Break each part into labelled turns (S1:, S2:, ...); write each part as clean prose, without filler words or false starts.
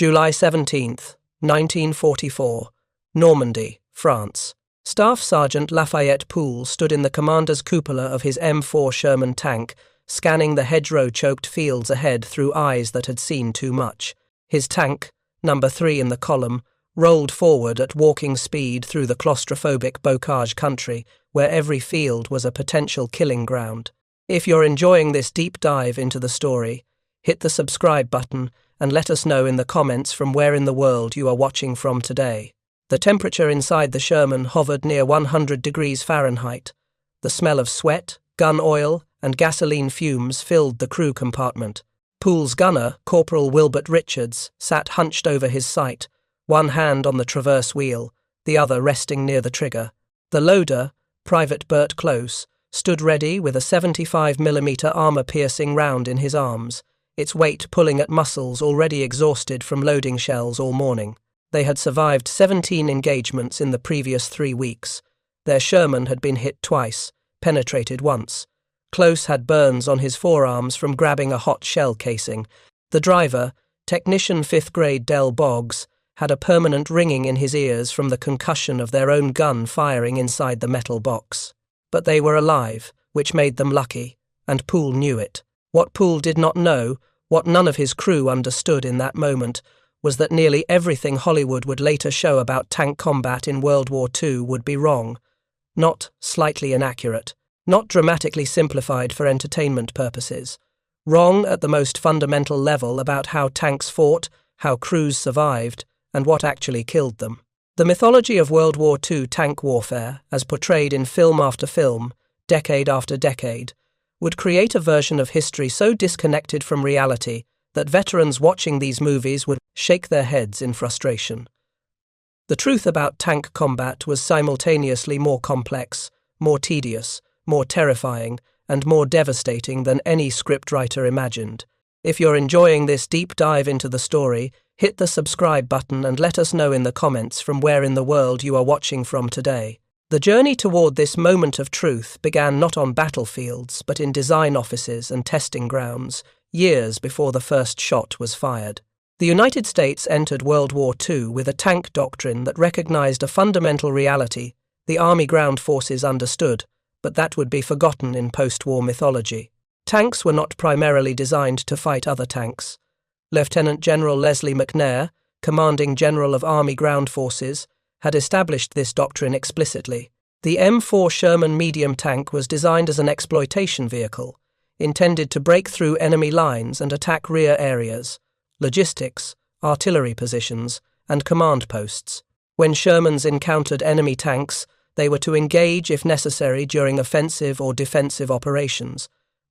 S1: July 17, 1944, Normandy, France. Staff Sergeant Lafayette Pool stood in the commander's cupola of his M4 Sherman tank, scanning the hedgerow-choked fields ahead through eyes that had seen too much. His tank, number 3 in the column, rolled forward at walking speed through the claustrophobic bocage country, where every field was a potential killing ground. If you're enjoying this deep dive into the story, hit the subscribe button and let us know in the comments from where in the world you are watching from today. The temperature inside the Sherman hovered near 100 degrees Fahrenheit. The smell of sweat, gun oil, and gasoline fumes filled the crew compartment. Pool's gunner, Corporal Wilbert Richards, sat hunched over his sight, one hand on the traverse wheel, the other resting near the trigger. The loader, Private Bert Close, stood ready with a 75mm armor-piercing round in his arms, its weight pulling at muscles already exhausted from loading shells all morning. They had survived 17 engagements in the previous 3 weeks. Their Sherman had been hit twice, penetrated once. Close had burns on his forearms from grabbing a hot shell casing. The driver, Technician 5th grade Del Boggs, had a permanent ringing in his ears from the concussion of their own gun firing inside the metal box. But they were alive, which made them lucky, and Pool knew it. What Pool did not know, what none of his crew understood in that moment, was that nearly everything Hollywood would later show about tank combat in World War II would be wrong. Not slightly inaccurate, not dramatically simplified for entertainment purposes. Wrong at the most fundamental level about how tanks fought, how crews survived, and what actually killed them. The mythology of World War II tank warfare, as portrayed in film after film, decade after decade, would create a version of history so disconnected from reality that veterans watching these movies would shake their heads in frustration. The truth about tank combat was simultaneously more complex, more tedious, more terrifying, and more devastating than any scriptwriter imagined. If you're enjoying this deep dive into the story, hit the subscribe button and let us know in the comments from where in the world you are watching from today. The journey toward this moment of truth began not on battlefields, but in design offices and testing grounds, years before the first shot was fired. The United States entered World War II with a tank doctrine that recognized a fundamental reality the Army ground forces understood, but that would be forgotten in post-war mythology. Tanks were not primarily designed to fight other tanks. Lieutenant General Leslie McNair, commanding general of Army ground forces, had established this doctrine explicitly. The M4 Sherman medium tank was designed as an exploitation vehicle, intended to break through enemy lines and attack rear areas, logistics, artillery positions, and command posts. When Shermans encountered enemy tanks, they were to engage if necessary during offensive or defensive operations,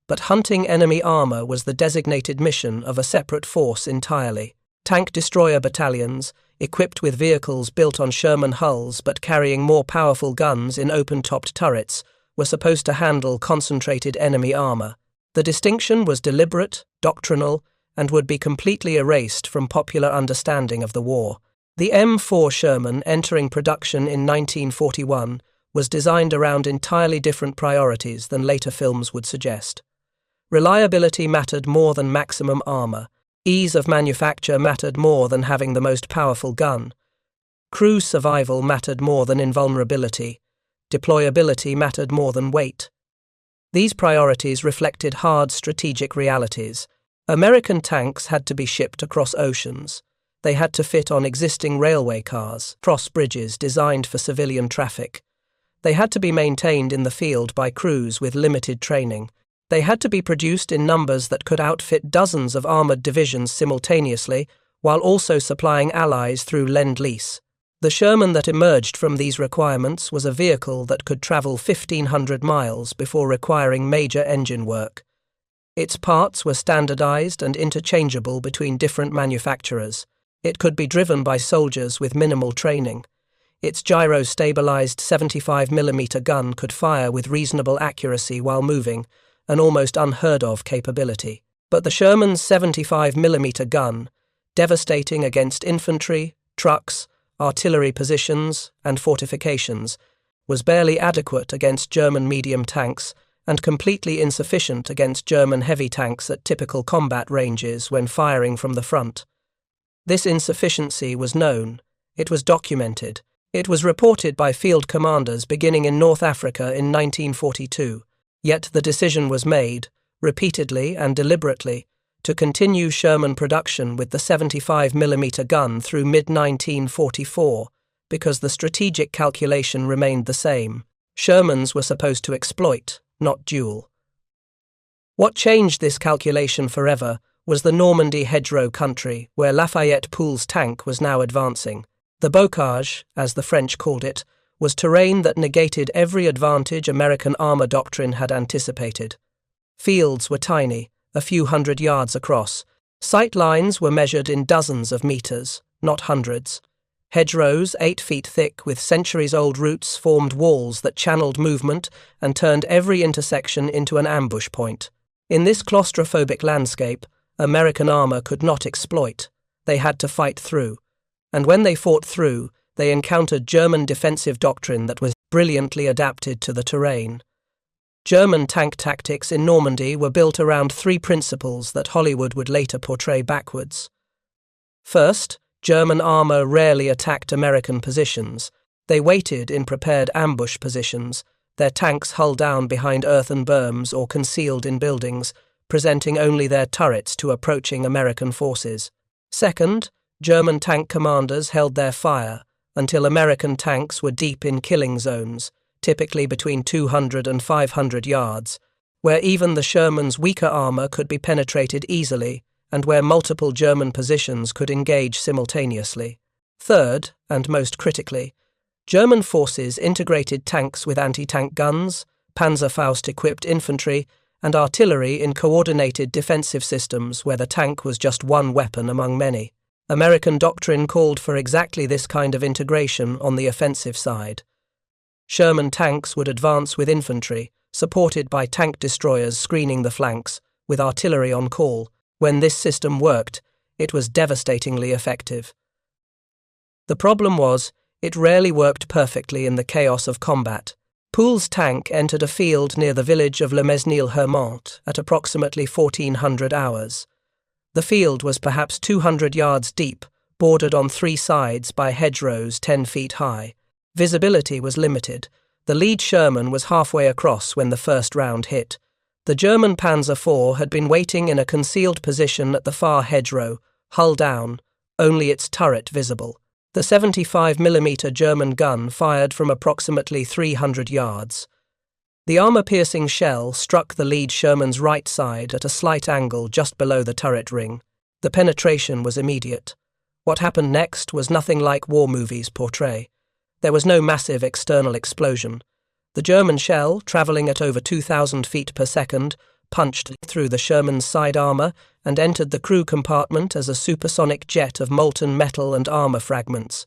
S1: but hunting enemy armor was the designated mission of a separate force entirely. Tank destroyer battalions, equipped with vehicles built on Sherman hulls but carrying more powerful guns in open-topped turrets, were supposed to handle concentrated enemy armor. The distinction was deliberate, doctrinal, and would be completely erased from popular understanding of the war. The M4 Sherman, entering production in 1941, was designed around entirely different priorities than later films would suggest. Reliability mattered more than maximum armor. Ease of manufacture mattered more than having the most powerful gun. Crew survival mattered more than invulnerability. Deployability mattered more than weight. These priorities reflected hard strategic realities. American tanks had to be shipped across oceans. They had to fit on existing railway cars, cross bridges designed for civilian traffic. They had to be maintained in the field by crews with limited training. They had to be produced in numbers that could outfit dozens of armoured divisions simultaneously, while also supplying allies through Lend-Lease. The Sherman that emerged from these requirements was a vehicle that could travel 1,500 miles before requiring major engine work. Its parts were standardized and interchangeable between different manufacturers. It could be driven by soldiers with minimal training. Its gyro-stabilized 75mm gun could fire with reasonable accuracy while moving, an almost unheard-of capability. But the Sherman's 75mm gun, devastating against infantry, trucks, artillery positions, and fortifications, was barely adequate against German medium tanks and completely insufficient against German heavy tanks at typical combat ranges when firing from the front. This insufficiency was known. It was documented. It was reported by field commanders beginning in North Africa in 1942. Yet the decision was made, repeatedly and deliberately, to continue Sherman production with the 75mm gun through mid-1944, because the strategic calculation remained the same. Shermans were supposed to exploit, not duel. What changed this calculation forever was the Normandy hedgerow country, where Lafayette Pool's tank was now advancing. The bocage, as the French called it, was terrain that negated every advantage American armor doctrine had anticipated. Fields were tiny, a few hundred yards across. Sight lines were measured in dozens of meters, not hundreds. Hedgerows, 8 feet thick with centuries-old roots, formed walls that channeled movement and turned every intersection into an ambush point. In this claustrophobic landscape, American armor could not exploit. They had to fight through. And when they fought through, they encountered German defensive doctrine that was brilliantly adapted to the terrain. German tank tactics in Normandy were built around 3 principles that Hollywood would later portray backwards. First, German armor rarely attacked American positions. They waited in prepared ambush positions, their tanks hull down behind earthen berms or concealed in buildings, presenting only their turrets to approaching American forces. Second, German tank commanders held their fire until American tanks were deep in killing zones, typically between 200 and 500 yards, where even the Sherman's weaker armor could be penetrated easily and where multiple German positions could engage simultaneously. Third, and most critically, German forces integrated tanks with anti-tank guns, Panzerfaust-equipped infantry, and artillery in coordinated defensive systems where the tank was just one weapon among many. American doctrine called for exactly this kind of integration on the offensive side. Sherman tanks would advance with infantry, supported by tank destroyers screening the flanks, with artillery on call. When this system worked, it was devastatingly effective. The problem was, it rarely worked perfectly in the chaos of combat. Pool's tank entered a field near the village of Le Mesnil-Hermont at approximately 1400 hours. The field was perhaps 200 yards deep, bordered on 3 sides by hedgerows 10 feet high. Visibility was limited. The lead Sherman was halfway across when the first round hit. The German Panzer IV had been waiting in a concealed position at the far hedgerow, hull down, only its turret visible. The 75mm German gun fired from approximately 300 yards. The armor-piercing shell struck the lead Sherman's right side at a slight angle just below the turret ring. The penetration was immediate. What happened next was nothing like war movies portray. There was no massive external explosion. The German shell, travelling at over 2,000 feet per second, punched through the Sherman's side armor and entered the crew compartment as a supersonic jet of molten metal and armor fragments.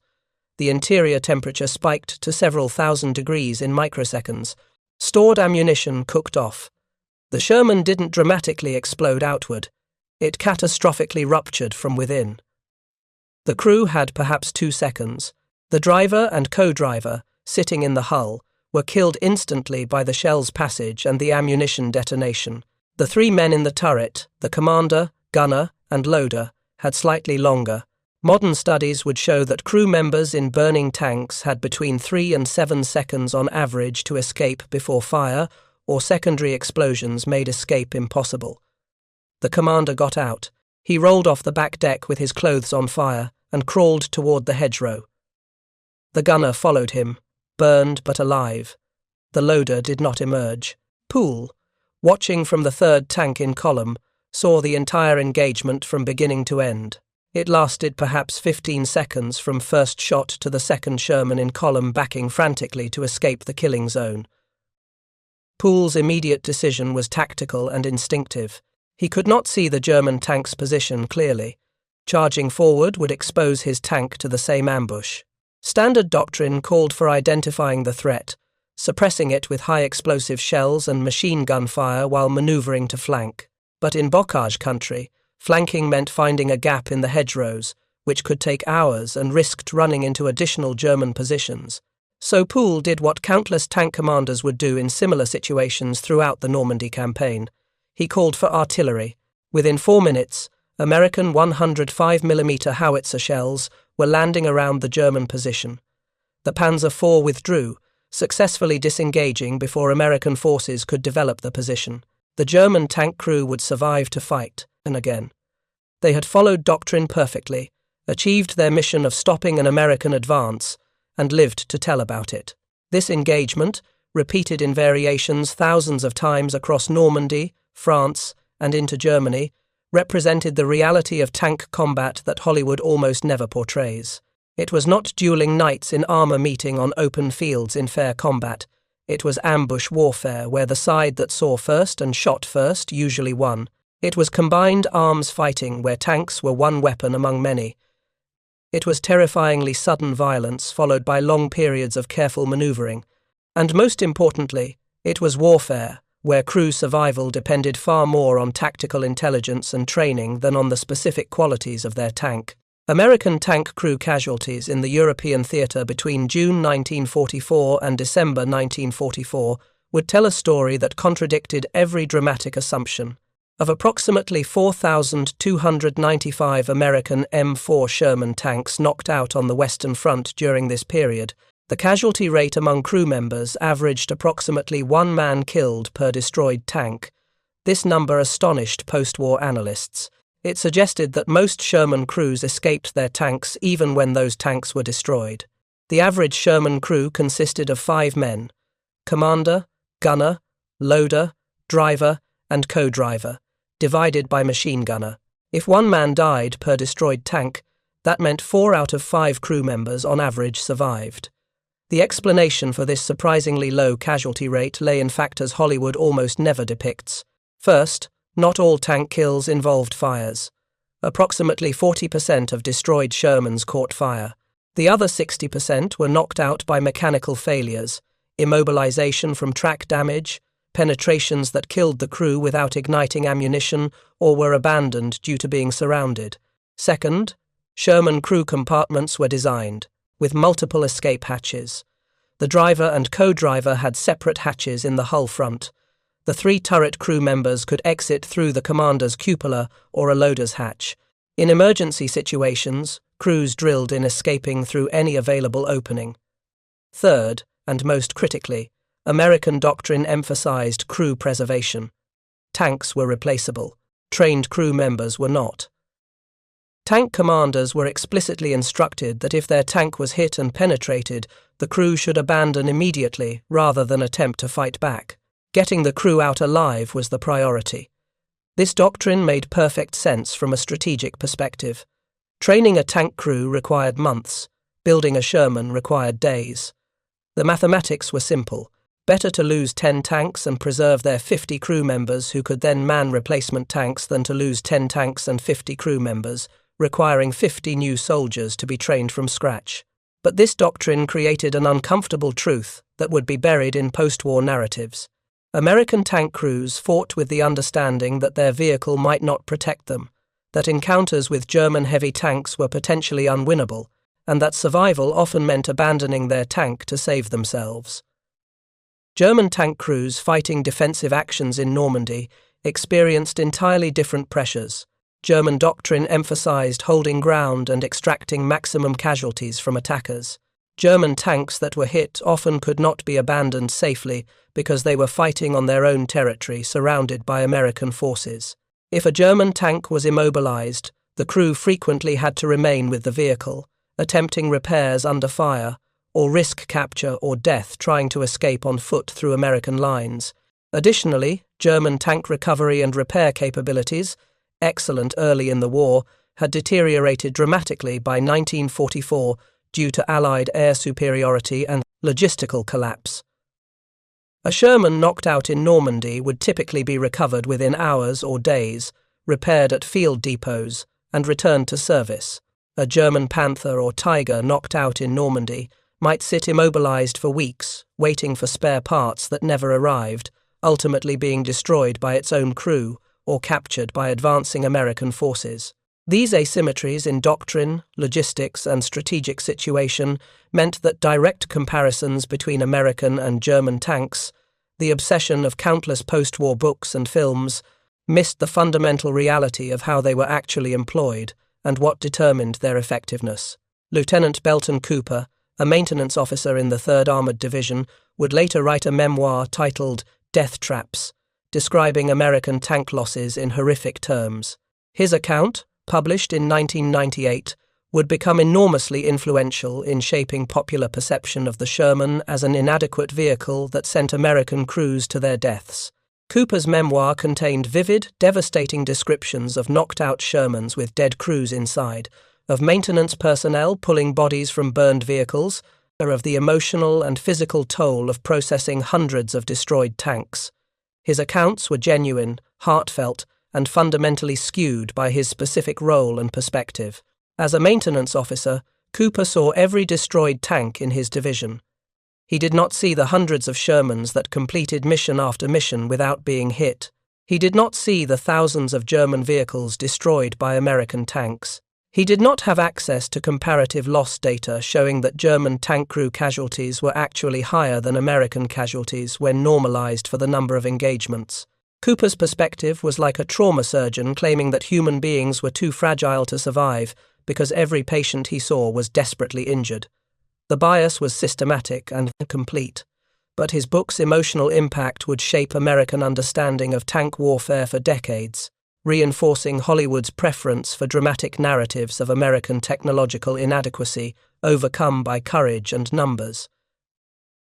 S1: The interior temperature spiked to several thousand degrees in microseconds. Stored ammunition cooked off. The Sherman didn't dramatically explode outward. It catastrophically ruptured from within. The crew had perhaps 2 seconds. The driver and co-driver, sitting in the hull, were killed instantly by the shell's passage and the ammunition detonation. The 3 men in the turret, the commander, gunner, and loader, had slightly longer. Modern studies would show that crew members in burning tanks had between 3 and 7 seconds on average to escape before fire, or secondary explosions made escape impossible. The commander got out. He rolled off the back deck with his clothes on fire and crawled toward the hedgerow. The gunner followed him, burned but alive. The loader did not emerge. Pool, watching from the 3rd tank in column, saw the entire engagement from beginning to end. It lasted perhaps 15 seconds from first shot to the 2nd Sherman in column backing frantically to escape the killing zone. Pool's immediate decision was tactical and instinctive. He could not see the German tank's position clearly. Charging forward would expose his tank to the same ambush. Standard doctrine called for identifying the threat, suppressing it with high explosive shells and machine gun fire while maneuvering to flank. But in bocage country, flanking meant finding a gap in the hedgerows, which could take hours and risked running into additional German positions. So Pool did what countless tank commanders would do in similar situations throughout the Normandy campaign. He called for artillery. Within 4 minutes, American 105mm howitzer shells were landing around the German position. The Panzer IV withdrew, successfully disengaging before American forces could develop the position. The German tank crew would survive to fight, and again. They had followed doctrine perfectly, achieved their mission of stopping an American advance, and lived to tell about it. This engagement, repeated in variations thousands of times across Normandy, France, and into Germany, represented the reality of tank combat that Hollywood almost never portrays. It was not dueling knights in armor meeting on open fields in fair combat. It was ambush warfare where the side that saw first and shot first usually won. It was combined arms fighting where tanks were one weapon among many. It was terrifyingly sudden violence followed by long periods of careful maneuvering. And most importantly, it was warfare where crew survival depended far more on tactical intelligence and training than on the specific qualities of their tank. American tank crew casualties in the European theatre between June 1944 and December 1944 would tell a story that contradicted every dramatic assumption. Of approximately 4,295 American M4 Sherman tanks knocked out on the Western Front during this period, the casualty rate among crew members averaged approximately 1 man killed per destroyed tank. This number astonished post-war analysts. It suggested that most Sherman crews escaped their tanks even when those tanks were destroyed. The average Sherman crew consisted of 5 men: commander, gunner, loader, driver, and co-driver, divided by machine gunner. If 1 man died per destroyed tank, that meant 4 out of 5 crew members on average survived. The explanation for this surprisingly low casualty rate lay in factors Hollywood almost never depicts. First, not all tank kills involved fires. Approximately 40% of destroyed Shermans caught fire. The other 60% were knocked out by mechanical failures, immobilization from track damage, penetrations that killed the crew without igniting ammunition or were abandoned due to being surrounded. Second, Sherman crew compartments were designed with multiple escape hatches. The driver and co-driver had separate hatches in the hull front. The 3 turret crew members could exit through the commander's cupola or a loader's hatch. In emergency situations, crews drilled in escaping through any available opening. Third, and most critically, American doctrine emphasized crew preservation. Tanks were replaceable. Trained crew members were not. Tank commanders were explicitly instructed that if their tank was hit and penetrated, the crew should abandon immediately rather than attempt to fight back. Getting the crew out alive was the priority. This doctrine made perfect sense from a strategic perspective. Training a tank crew required months. Building a Sherman required days. The mathematics were simple. Better to lose 10 tanks and preserve their 50 crew members who could then man replacement tanks than to lose 10 tanks and 50 crew members, requiring 50 new soldiers to be trained from scratch. But this doctrine created an uncomfortable truth that would be buried in post-war narratives. American tank crews fought with the understanding that their vehicle might not protect them, that encounters with German heavy tanks were potentially unwinnable, and that survival often meant abandoning their tank to save themselves. German tank crews fighting defensive actions in Normandy experienced entirely different pressures. German doctrine emphasized holding ground and extracting maximum casualties from attackers. German tanks that were hit often could not be abandoned safely because they were fighting on their own territory surrounded by American forces. If a German tank was immobilized, the crew frequently had to remain with the vehicle, attempting repairs under fire, or risk capture or death trying to escape on foot through American lines. Additionally, German tank recovery and repair capabilities, excellent early in the war, had deteriorated dramatically by 1944 due to Allied air superiority and logistical collapse. A Sherman knocked out in Normandy would typically be recovered within hours or days, repaired at field depots, and returned to service. A German Panther or Tiger knocked out in Normandy might sit immobilized for weeks, waiting for spare parts that never arrived, ultimately being destroyed by its own crew or captured by advancing American forces. These asymmetries in doctrine, logistics, and strategic situation meant that direct comparisons between American and German tanks, the obsession of countless post-war books and films, missed the fundamental reality of how they were actually employed and what determined their effectiveness. Lieutenant Belton Cooper, a maintenance officer in the 3rd Armored Division, would later write a memoir titled Death Traps, describing American tank losses in horrific terms. His account, published in 1998, would become enormously influential in shaping popular perception of the Sherman as an inadequate vehicle that sent American crews to their deaths. Cooper's memoir contained vivid, devastating descriptions of knocked-out Shermans with dead crews inside, of maintenance personnel pulling bodies from burned vehicles, or of the emotional and physical toll of processing hundreds of destroyed tanks. His accounts were genuine, heartfelt, and fundamentally skewed by his specific role and perspective. As a maintenance officer, Cooper saw every destroyed tank in his division. He did not see the hundreds of Shermans that completed mission after mission without being hit. He did not see the thousands of German vehicles destroyed by American tanks. He did not have access to comparative loss data showing that German tank crew casualties were actually higher than American casualties when normalized for the number of engagements. Cooper's perspective was like a trauma surgeon claiming that human beings were too fragile to survive because every patient he saw was desperately injured. The bias was systematic and complete, but his book's emotional impact would shape American understanding of tank warfare for decades, reinforcing Hollywood's preference for dramatic narratives of American technological inadequacy overcome by courage and numbers.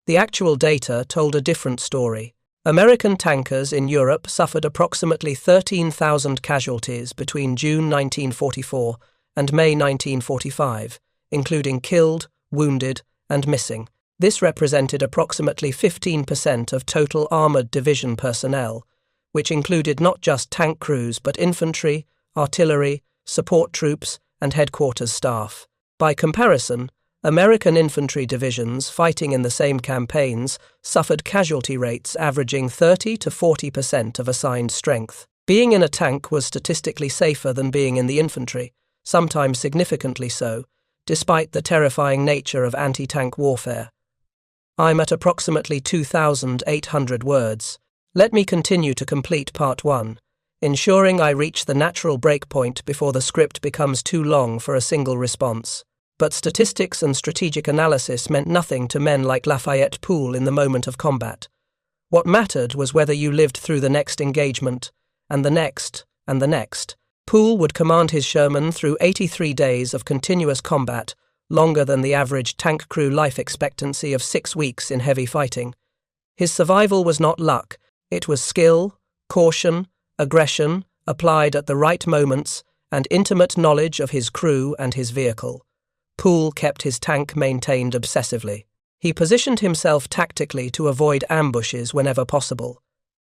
S1: The actual data told a different story. American tankers in Europe suffered approximately 13,000 casualties between June 1944 and May 1945, including killed, wounded, and missing. This represented approximately 15% of total armored division personnel, which included not just tank crews but infantry, artillery, support troops, and headquarters staff. By comparison, American infantry divisions fighting in the same campaigns suffered casualty rates averaging 30 to 40% of assigned strength. Being in a tank was statistically safer than being in the infantry, sometimes significantly so, despite the terrifying nature of anti-tank warfare. I'm at approximately 2,800 words. Let me continue to complete part 1, ensuring I reach the natural breakpoint before the script becomes too long for a single response. But statistics and strategic analysis meant nothing to men like Lafayette Pool in the moment of combat. What mattered was whether you lived through the next engagement, and the next, and the next. Pool would command his Sherman through 83 days of continuous combat, longer than the average tank crew life expectancy of 6 weeks in heavy fighting. His survival was not luck, it was skill, caution, aggression, applied at the right moments, and intimate knowledge of his crew and his vehicle. Pool kept his tank maintained obsessively. He positioned himself tactically to avoid ambushes whenever possible.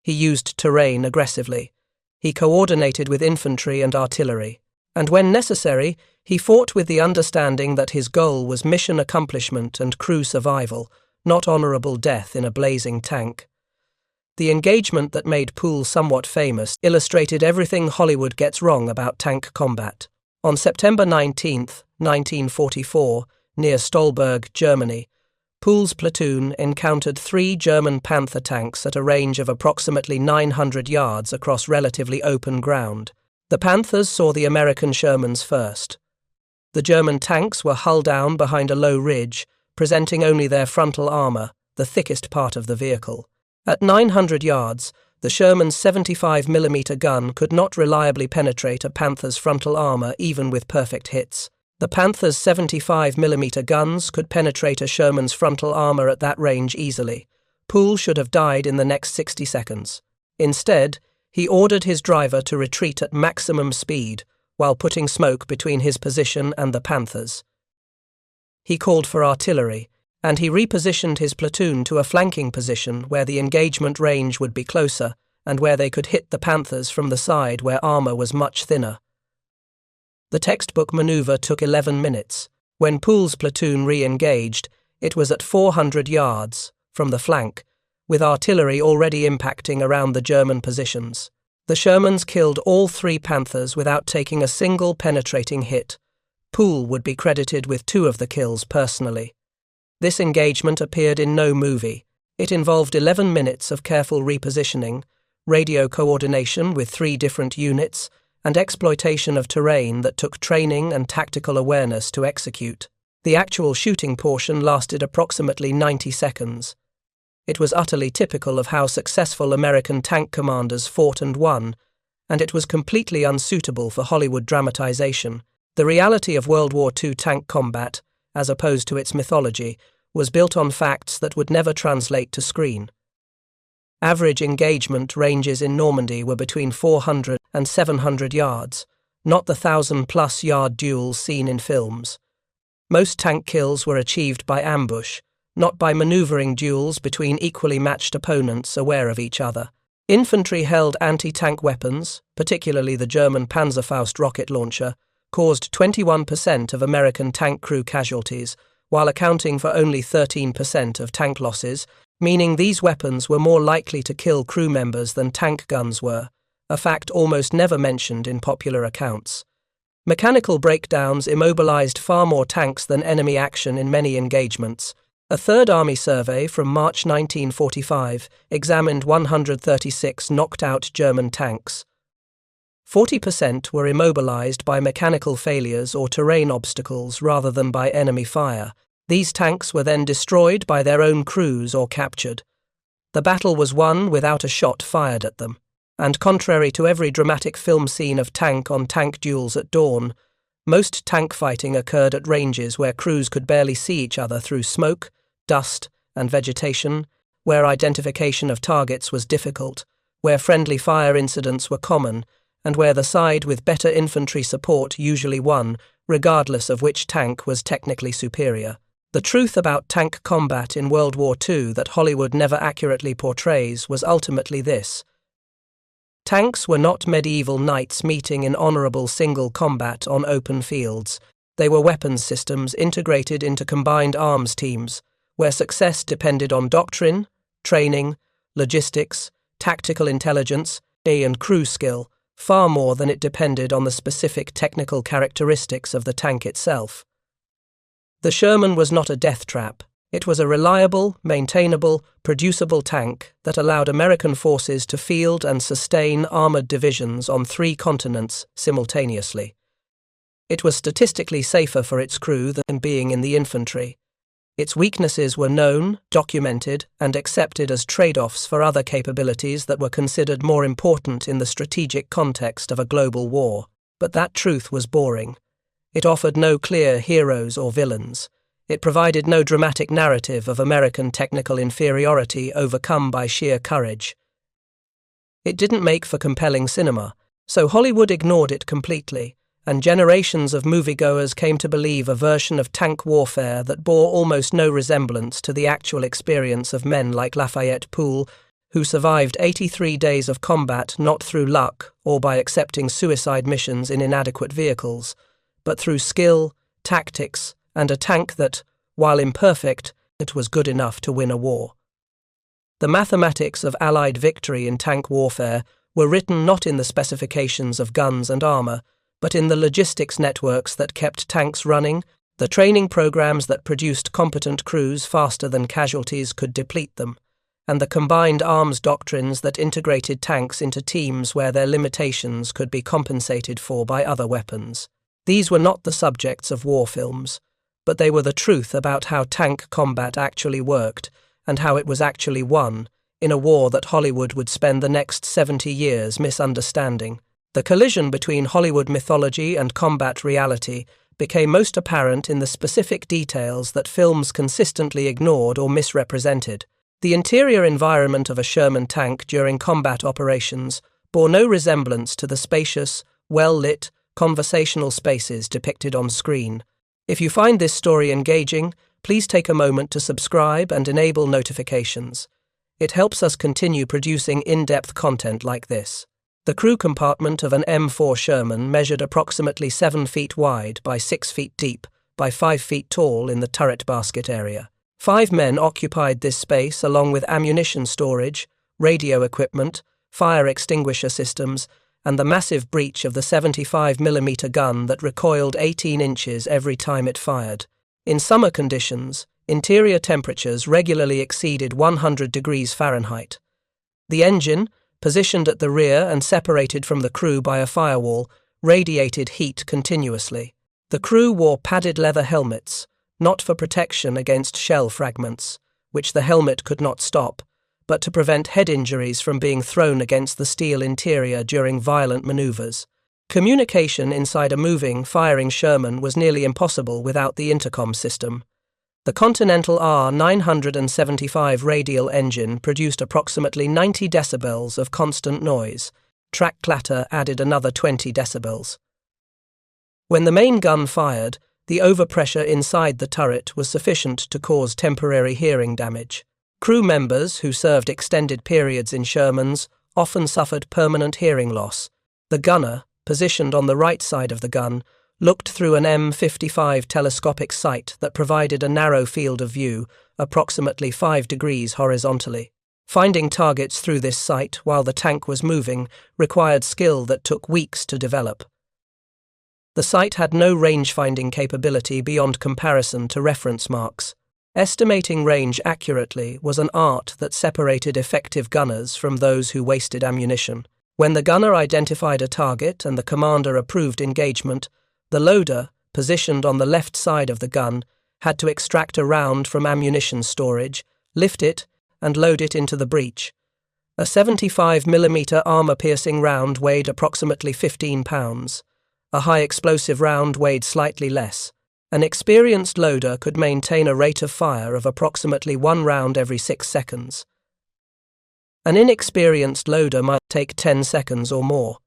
S1: He used terrain aggressively. He coordinated with infantry and artillery. And when necessary, he fought with the understanding that his goal was mission accomplishment and crew survival, not honorable death in a blazing tank. The engagement that made Pool somewhat famous illustrated everything Hollywood gets wrong about tank combat. On September 19, 1944, near Stolberg, Germany, Pool's platoon encountered 3 German Panzer tanks at a range of approximately 900 yards across relatively open ground. The Panthers saw the American Shermans first. The German tanks were hull down behind a low ridge, presenting only their frontal armor, the thickest part of the vehicle. At 900 yards, the Sherman's 75mm gun could not reliably penetrate a Panther's frontal armor even with perfect hits. The Panther's 75mm guns could penetrate a Sherman's frontal armor at that range easily. Pool should have died in the next 60 seconds. Instead, he ordered his driver to retreat at maximum speed while putting smoke between his position and the Panthers. He called for artillery, and he repositioned his platoon to a flanking position where the engagement range would be closer and where they could hit the Panthers from the side where armor was much thinner. The textbook maneuver took 11 minutes. When Pool's platoon re-engaged, it was at 400 yards from the flank, with artillery already impacting around the German positions. The Shermans killed all 3 Panthers without taking a single penetrating hit. Pool would be credited with 2 of the kills personally. This engagement appeared in no movie. It involved 11 minutes of careful repositioning, radio coordination with 3 different units, and exploitation of terrain that took training and tactical awareness to execute. The actual shooting portion lasted approximately 90 seconds. It was utterly typical of how successful American tank commanders fought and won, and it was completely unsuitable for Hollywood dramatization. The reality of World War II tank combat, as opposed to its mythology, was built on facts that would never translate to screen. Average engagement ranges in Normandy were between 400 and 700 yards, not the 1,000-plus yard duels seen in films. Most tank kills were achieved by ambush, not by maneuvering duels between equally matched opponents aware of each other. Infantry held anti-tank weapons, particularly the German Panzer rocket launcher, caused 21% of American tank crew casualties, while accounting for only 13% of tank losses, meaning these weapons were more likely to kill crew members than tank guns were, a fact almost never mentioned in popular accounts. Mechanical breakdowns immobilized far more tanks than enemy action in many engagements. A Third Army survey from March 1945 examined 136 knocked-out German tanks. 40% were immobilized by mechanical failures or terrain obstacles rather than by enemy fire. These tanks were then destroyed by their own crews or captured. The battle was won without a shot fired at them. And contrary to every dramatic film scene of tank-on-tank duels at dawn, most tank fighting occurred at ranges where crews could barely see each other through smoke, dust, and vegetation, where identification of targets was difficult, where friendly fire incidents were common, and where the side with better infantry support usually won, regardless of which tank was technically superior. The truth about tank combat in World War II that Hollywood never accurately portrays was ultimately this. Tanks were not medieval knights meeting in honorable single combat on open fields. They were weapons systems integrated into combined arms teams, where success depended on doctrine, training, logistics, tactical intelligence, and crew skill, far more than it depended on the specific technical characteristics of the tank itself. The Sherman was not a death trap. It was a reliable, maintainable, producible tank that allowed American forces to field and sustain armored divisions on 3 continents simultaneously. It was statistically safer for its crew than being in the infantry. Its weaknesses were known, documented, and accepted as trade-offs for other capabilities that were considered more important in the strategic context of a global war. But that truth was boring. It offered no clear heroes or villains. It provided no dramatic narrative of American technical inferiority overcome by sheer courage. It didn't make for compelling cinema, so Hollywood ignored it completely, and generations of moviegoers came to believe a version of tank warfare that bore almost no resemblance to the actual experience of men like Lafayette Pool, who survived 83 days of combat not through luck or by accepting suicide missions in inadequate vehicles, but through skill, tactics, and a tank that, while imperfect, it was good enough to win a war. The mathematics of Allied victory in tank warfare were written not in the specifications of guns and armor, but in the logistics networks that kept tanks running, the training programs that produced competent crews faster than casualties could deplete them, and the combined arms doctrines that integrated tanks into teams where their limitations could be compensated for by other weapons. These were not the subjects of war films, but they were the truth about how tank combat actually worked and how it was actually won in a war that Hollywood would spend the next 70 years misunderstanding. The collision between Hollywood mythology and combat reality became most apparent in the specific details that films consistently ignored or misrepresented. The interior environment of a Sherman tank during combat operations bore no resemblance to the spacious, well-lit, conversational spaces depicted on screen. If you find this story engaging, please take a moment to subscribe and enable notifications. It helps us continue producing in-depth content like this. The crew compartment of an M4 Sherman measured approximately 7 feet wide by 6 feet deep by 5 feet tall in the turret basket area. 5 men occupied this space along with ammunition storage, radio equipment, fire extinguisher systems, and the massive breech of the 75mm gun that recoiled 18 inches every time it fired. In summer conditions, interior temperatures regularly exceeded 100 degrees Fahrenheit. The engine, positioned at the rear and separated from the crew by a firewall, radiated heat continuously. The crew wore padded leather helmets, not for protection against shell fragments, which the helmet could not stop, but to prevent head injuries from being thrown against the steel interior during violent maneuvers. Communication inside a moving, firing Sherman was nearly impossible without the intercom system. The Continental R975 radial engine produced approximately 90 decibels of constant noise. Track clatter added another 20 decibels. When the main gun fired, the overpressure inside the turret was sufficient to cause temporary hearing damage. Crew members who served extended periods in Shermans often suffered permanent hearing loss. The gunner, positioned on the right side of the gun, looked through an M55 telescopic sight that provided a narrow field of view, approximately 5 degrees horizontally. Finding targets through this sight while the tank was moving required skill that took weeks to develop. The sight had no range-finding capability beyond comparison to reference marks. Estimating range accurately was an art that separated effective gunners from those who wasted ammunition. When the gunner identified a target and the commander approved engagement, the loader, positioned on the left side of the gun, had to extract a round from ammunition storage, lift it, and load it into the breech. A 75mm armor-piercing round weighed approximately 15 pounds. A high-explosive round weighed slightly less. An experienced loader could maintain a rate of fire of approximately 1 round every 6 seconds. An inexperienced loader might take 10 seconds or more.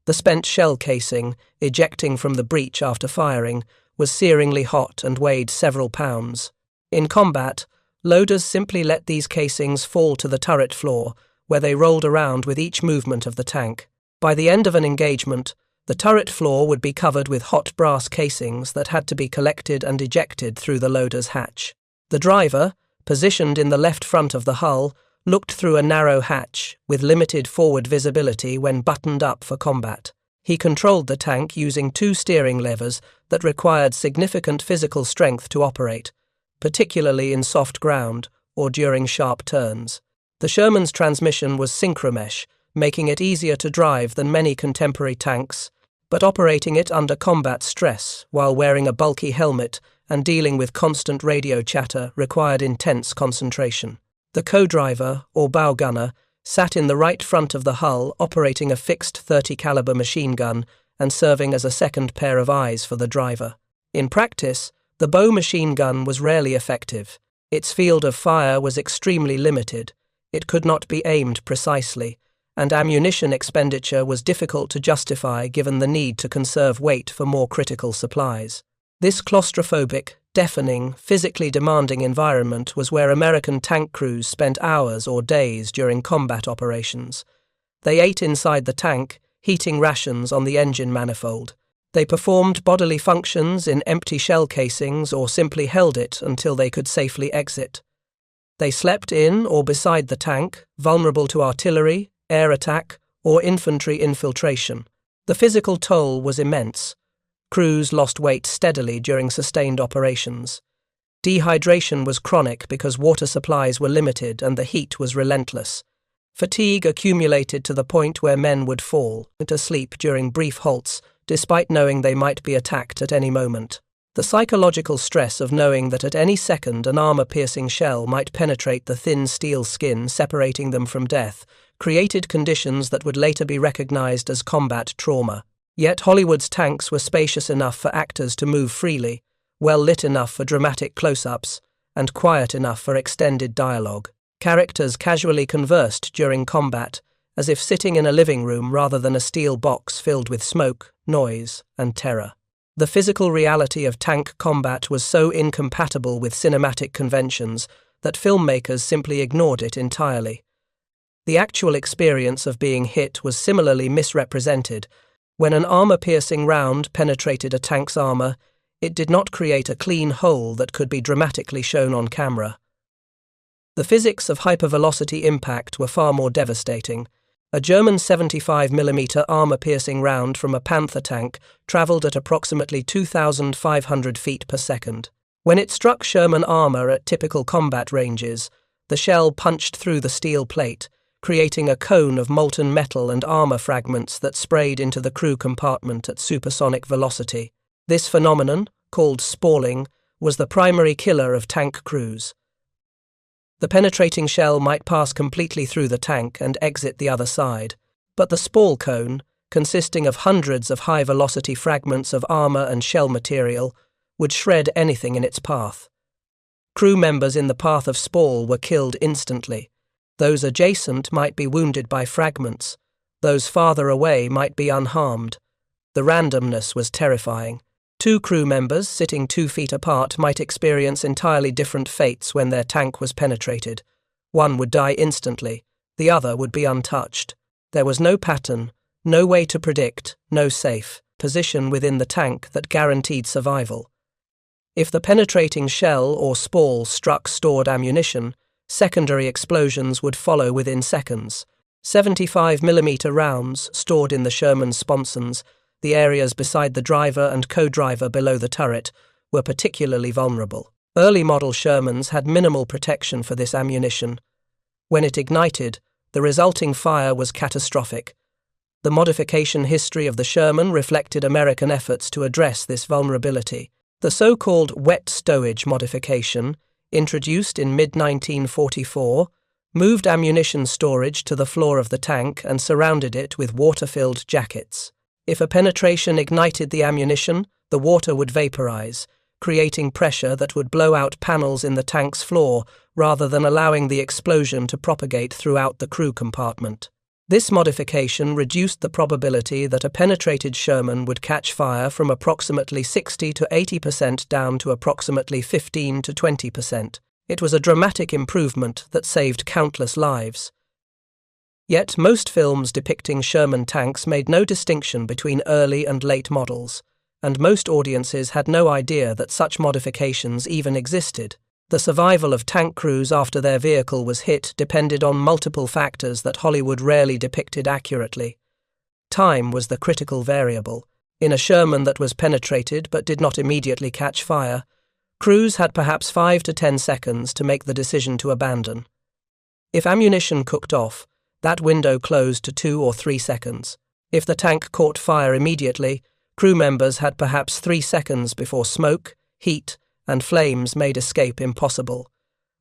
S1: The spent shell casing, ejecting from the breech after firing, was searingly hot and weighed several pounds. In combat, loaders simply let these casings fall to the turret floor, where they rolled around with each movement of the tank. By the end of an engagement, the turret floor would be covered with hot brass casings that had to be collected and ejected through the loader's hatch. The driver, positioned in the left front of the hull, looked through a narrow hatch with limited forward visibility when buttoned up for combat. He controlled the tank using 2 steering levers that required significant physical strength to operate, particularly in soft ground or during sharp turns. The Sherman's transmission was synchromesh, making it easier to drive than many contemporary tanks, but operating it under combat stress while wearing a bulky helmet and dealing with constant radio chatter required intense concentration. The co-driver, or bow gunner, sat in the right front of the hull operating a fixed 30 caliber machine gun and serving as a second pair of eyes for the driver. In practice, the bow machine gun was rarely effective. Its field of fire was extremely limited. It could not be aimed precisely, and ammunition expenditure was difficult to justify given the need to conserve weight for more critical supplies. This claustrophobic, deafening, physically demanding environment was where American tank crews spent hours or days during combat operations. They ate inside the tank, heating rations on the engine manifold. They performed bodily functions in empty shell casings or simply held it until they could safely exit. They slept in or beside the tank, vulnerable to artillery, air attack, or infantry infiltration. The physical toll was immense. Crews lost weight steadily during sustained operations. Dehydration was chronic because water supplies were limited and the heat was relentless. Fatigue accumulated to the point where men would fall asleep during brief halts, despite knowing they might be attacked at any moment. The psychological stress of knowing that at any second an armor-piercing shell might penetrate the thin steel skin separating them from death created conditions that would later be recognized as combat trauma. Yet Hollywood's tanks were spacious enough for actors to move freely, well lit enough for dramatic close-ups, and quiet enough for extended dialogue. Characters casually conversed during combat, as if sitting in a living room rather than a steel box filled with smoke, noise, and terror. The physical reality of tank combat was so incompatible with cinematic conventions that filmmakers simply ignored it entirely. The actual experience of being hit was similarly misrepresented. When an armor-piercing round penetrated a tank's armor, it did not create a clean hole that could be dramatically shown on camera. The physics of hypervelocity impact were far more devastating. A German 75mm armor-piercing round from a Panzer tank travelled at approximately 2,500 feet per second. When it struck Sherman armor at typical combat ranges, the shell punched through the steel plate, creating a cone of molten metal and armor fragments that sprayed into the crew compartment at supersonic velocity. This phenomenon, called spalling, was the primary killer of tank crews. The penetrating shell might pass completely through the tank and exit the other side, but the spall cone, consisting of hundreds of high-velocity fragments of armor and shell material, would shred anything in its path. Crew members in the path of spall were killed instantly. Those adjacent might be wounded by fragments. Those farther away might be unharmed. The randomness was terrifying. Two crew members sitting 2 feet apart might experience entirely different fates when their tank was penetrated. One would die instantly, the other would be untouched. There was no pattern, no way to predict, no safe position within the tank that guaranteed survival. If the penetrating shell or spall struck stored ammunition, secondary explosions would follow within seconds. 75mm rounds stored in the Sherman sponsons, the areas beside the driver and co-driver below the turret, were particularly vulnerable. Early model Shermans had minimal protection for this ammunition. When it ignited, the resulting fire was catastrophic. The modification history of the Sherman reflected American efforts to address this vulnerability. The so-called wet stowage modification, introduced in mid-1944, moved ammunition storage to the floor of the tank and surrounded it with water-filled jackets. If a penetration ignited the ammunition, the water would vaporize, creating pressure that would blow out panels in the tank's floor rather than allowing the explosion to propagate throughout the crew compartment. This modification reduced the probability that a penetrated Sherman would catch fire from approximately 60 to 80% down to approximately 15 to 20%. It was a dramatic improvement that saved countless lives. Yet most films depicting Sherman tanks made no distinction between early and late models, and most audiences had no idea that such modifications even existed. The survival of tank crews after their vehicle was hit depended on multiple factors that Hollywood rarely depicted accurately. Time was the critical variable. In a Sherman that was penetrated but did not immediately catch fire, crews had perhaps 5 to 10 seconds to make the decision to abandon. If ammunition cooked off, that window closed to 2 or 3 seconds. If the tank caught fire immediately, crew members had perhaps 3 seconds before smoke, heat, and flames made escape impossible.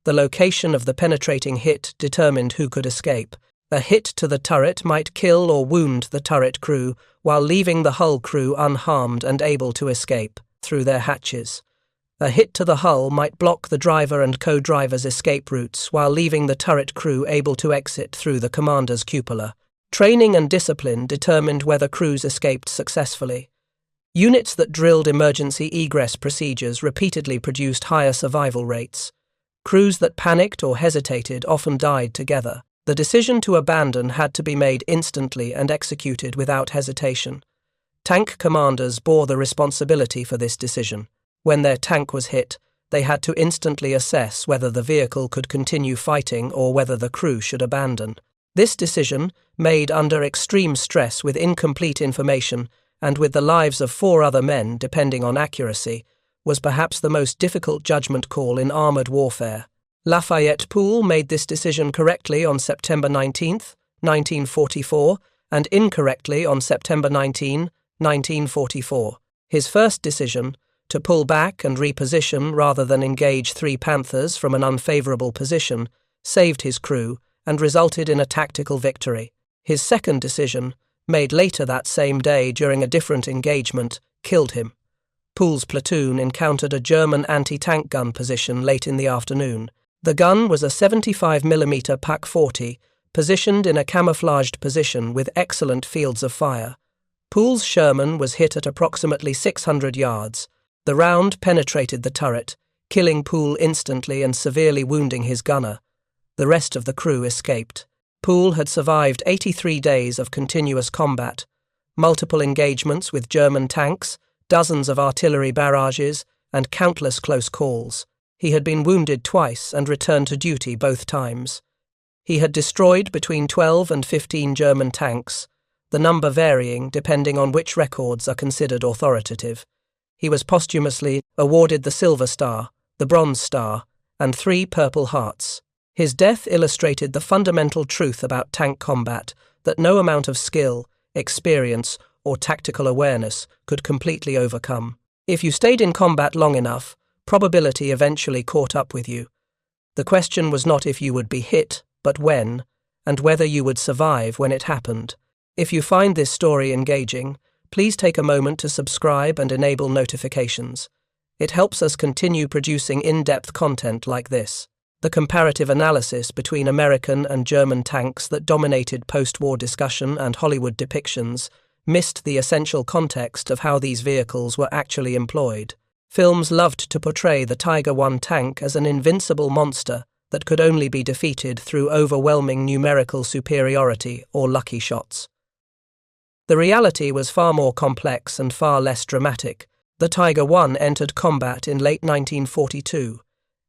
S1: The location of the penetrating hit determined who could escape. A hit to the turret might kill or wound the turret crew, while leaving the hull crew unharmed and able to escape through their hatches. A hit to the hull might block the driver and co-driver's escape routes while leaving the turret crew able to exit through the commander's cupola. Training and discipline determined whether crews escaped successfully. Units that drilled emergency egress procedures repeatedly produced higher survival rates. Crews that panicked or hesitated often died together. The decision to abandon had to be made instantly and executed without hesitation. Tank commanders bore the responsibility for this decision. When their tank was hit, they had to instantly assess whether the vehicle could continue fighting or whether the crew should abandon. This decision, made under extreme stress with incomplete information and with the lives of 4 other men depending on accuracy, was perhaps the most difficult judgment call in armored warfare. Lafayette Pool made this decision correctly on September 19, 1944, and incorrectly on September 19, 1944. His first decision, to pull back and reposition rather than engage 3 Panthers from an unfavorable position, saved his crew and resulted in a tactical victory. His second decision, made later that same day during a different engagement, killed him. Pool's platoon encountered a German anti-tank gun position late in the afternoon. The gun was a 75mm PaK-40, positioned in a camouflaged position with excellent fields of fire. Pool's Sherman was hit at approximately 600 yards. The round penetrated the turret, killing Pool instantly and severely wounding his gunner. The rest of the crew escaped. Pool had survived 83 days of continuous combat, multiple engagements with German tanks, dozens of artillery barrages, and countless close calls. He had been wounded twice and returned to duty both times. He had destroyed between 12 and 15 German tanks, the number varying depending on which records are considered authoritative. He was posthumously awarded the Silver Star, the Bronze Star, and 3 Purple Hearts. His death illustrated the fundamental truth about tank combat, that no amount of skill, experience, or tactical awareness could completely overcome. If you stayed in combat long enough, probability eventually caught up with you. The question was not if you would be hit, but when, and whether you would survive when it happened. If you find this story engaging, please take a moment to subscribe and enable notifications. It helps us continue producing in-depth content like this. The comparative analysis between American and German tanks that dominated post-war discussion and Hollywood depictions missed the essential context of how these vehicles were actually employed. Films loved to portray the Tiger I tank as an invincible monster that could only be defeated through overwhelming numerical superiority or lucky shots. The reality was far more complex and far less dramatic. The Tiger I entered combat in late 1942.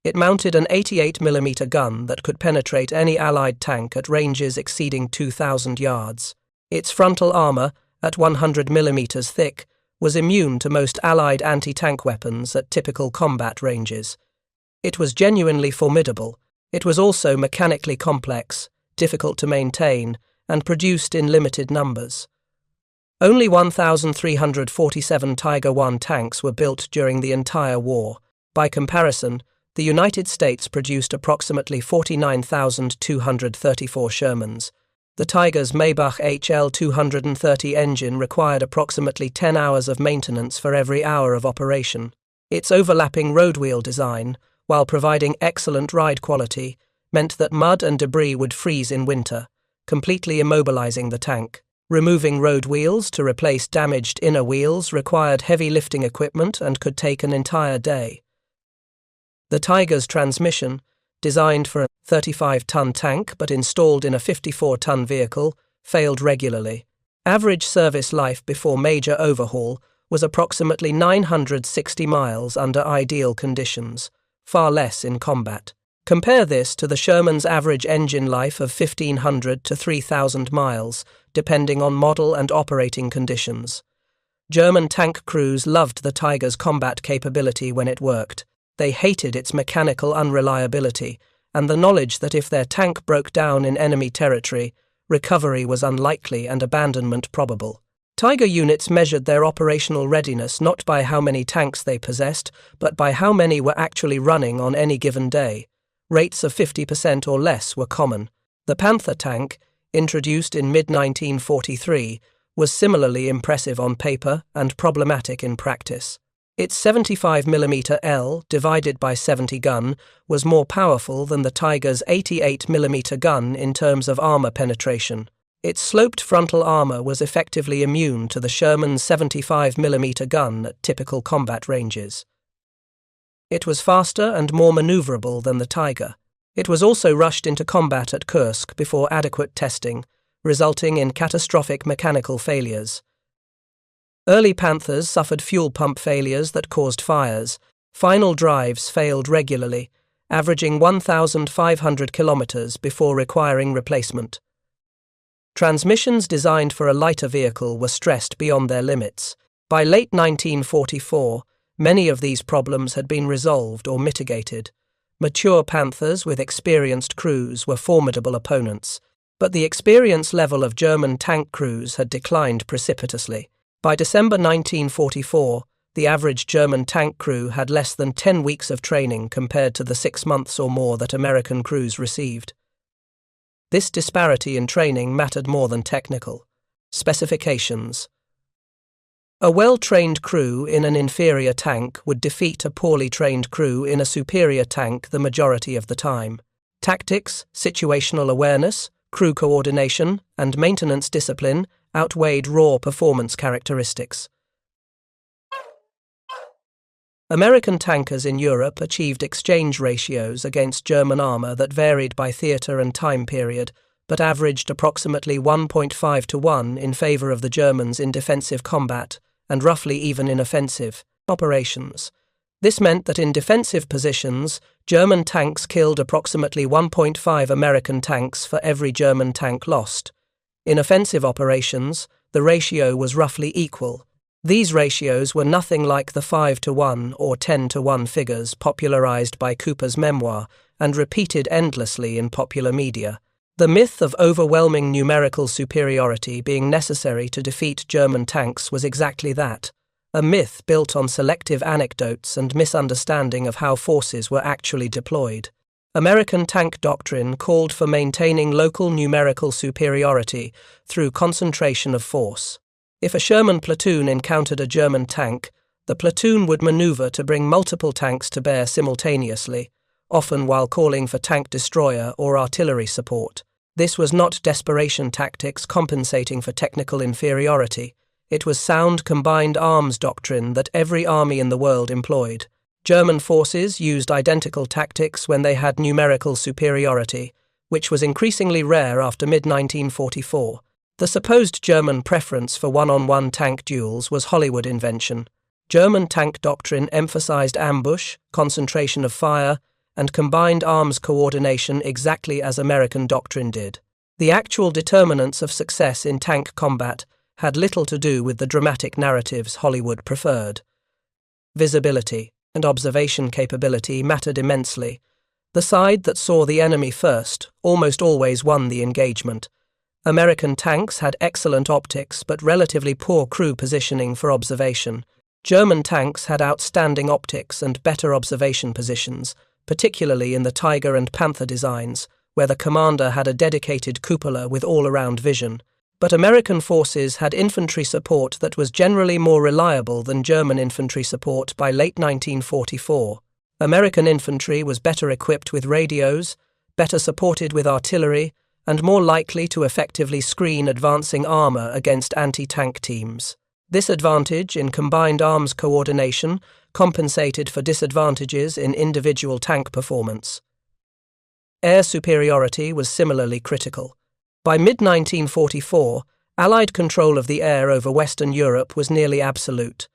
S1: It mounted an 88mm gun that could penetrate any Allied tank at ranges exceeding 2,000 yards. Its frontal armor, at 100mm thick, was immune to most Allied anti-tank weapons at typical combat ranges. It was genuinely formidable. It was also mechanically complex, difficult to maintain, and produced in limited numbers. Only 1,347 Tiger I tanks were built during the entire war. By comparison, the United States produced approximately 49,234 Shermans. The Tiger's Maybach HL-230 engine required approximately 10 hours of maintenance for every hour of operation. Its overlapping road wheel design, while providing excellent ride quality, meant that mud and debris would freeze in winter, completely immobilizing the tank. Removing road wheels to replace damaged inner wheels required heavy lifting equipment and could take an entire day. The Tiger's transmission, designed for a 35-ton tank but installed in a 54-ton vehicle, failed regularly. Average service life before major overhaul was approximately 960 miles under ideal conditions, far less in combat. Compare this to the Sherman's average engine life of 1,500 to 3,000 miles, depending on model and operating conditions. German tank crews loved the Tiger's combat capability when it worked. They hated its mechanical unreliability and the knowledge that if their tank broke down in enemy territory, recovery was unlikely and abandonment probable. Tiger units measured their operational readiness not by how many tanks they possessed, but by how many were actually running on any given day. Rates of 50% or less were common. The Panther tank, introduced in mid-1943, was similarly impressive on paper and problematic in practice. Its 75mm L divided by 70 gun was more powerful than the Tiger's 88mm gun in terms of armor penetration. Its sloped frontal armor was effectively immune to the Sherman's 75mm gun at typical combat ranges. It was faster and more maneuverable than the Tiger. It was also rushed into combat at Kursk before adequate testing, resulting in catastrophic mechanical failures. Early Panthers suffered fuel pump failures that caused fires. Final drives failed regularly, averaging 1,500 kilometers before requiring replacement. Transmissions designed for a lighter vehicle were stressed beyond their limits. By late 1944, many of these problems had been resolved or mitigated. Mature Panthers with experienced crews were formidable opponents, but the experience level of German tank crews had declined precipitously. By December 1944, the average German tank crew had less than 10 weeks of training compared to the 6 months or more that American crews received. This disparity in training mattered more than technical. Specifications. A well-trained crew in an inferior tank would defeat a poorly trained crew in a superior tank the majority of the time. Tactics, situational awareness, crew coordination, and maintenance discipline outweighed raw performance characteristics. American tankers in Europe achieved exchange ratios against German armor that varied by theater and time period, but averaged approximately 1.5 to 1 in favor of the Germans in defensive combat and roughly even in offensive operations. This meant that in defensive positions, German tanks killed approximately 1.5 American tanks for every German tank lost. In offensive operations, the ratio was roughly equal. These ratios were nothing like the 5-to-1 or 10-to-1 figures popularized by Cooper's memoir and repeated endlessly in popular media. The myth of overwhelming numerical superiority being necessary to defeat German tanks was exactly that, a myth built on selective anecdotes and misunderstanding of how forces were actually deployed. American tank doctrine called for maintaining local numerical superiority through concentration of force. If a Sherman platoon encountered a German tank, the platoon would maneuver to bring multiple tanks to bear simultaneously, often while calling for tank destroyer or artillery support. This was not desperation tactics compensating for technical inferiority. It was sound combined arms doctrine that every army in the world employed. German forces used identical tactics when they had numerical superiority, which was increasingly rare after mid-1944. The supposed German preference for one-on-one tank duels was Hollywood invention. German tank doctrine emphasized ambush, concentration of fire, and combined arms coordination exactly as American doctrine did. The actual determinants of success in tank combat had little to do with the dramatic narratives Hollywood preferred. Visibility and observation capability mattered immensely. The side that saw the enemy first almost always won the engagement. American tanks had excellent optics but relatively poor crew positioning for observation. German tanks had outstanding optics and better observation positions, particularly in the Tiger and Panther designs, where the commander had a dedicated cupola with all-around vision. But American forces had infantry support that was generally more reliable than German infantry support by late 1944. American infantry was better equipped with radios, better supported with artillery, and more likely to effectively screen advancing armor against anti-tank teams. This advantage in combined arms coordination compensated for disadvantages in individual tank performance. Air superiority was similarly critical. By mid-1944, Allied control of the air over Western Europe was nearly absolute.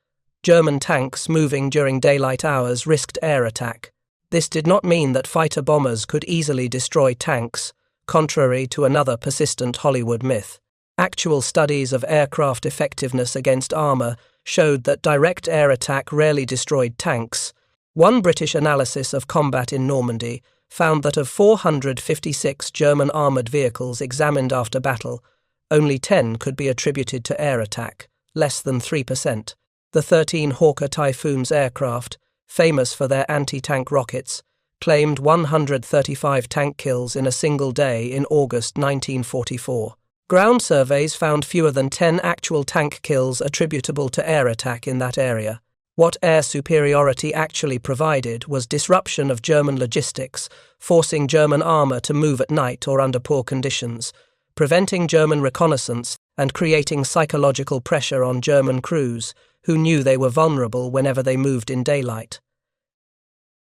S1: German tanks moving during daylight hours risked air attack. This did not mean that fighter bombers could easily destroy tanks, contrary to another persistent Hollywood myth. Actual studies of aircraft effectiveness against armor showed that direct air attack rarely destroyed tanks. One British analysis of combat in Normandy found that of 456 German armoured vehicles examined after battle, only 10 could be attributed to air attack, less than 3%. The 13 Hawker Typhoon's aircraft, famous for their anti-tank rockets, claimed 135 tank kills in a single day in August 1944. Ground surveys found fewer than 10 actual tank kills attributable to air attack in that area. What air superiority actually provided was disruption of German logistics, forcing German armour to move at night or under poor conditions, preventing German reconnaissance and creating psychological pressure on German crews, who knew they were vulnerable whenever they moved in daylight.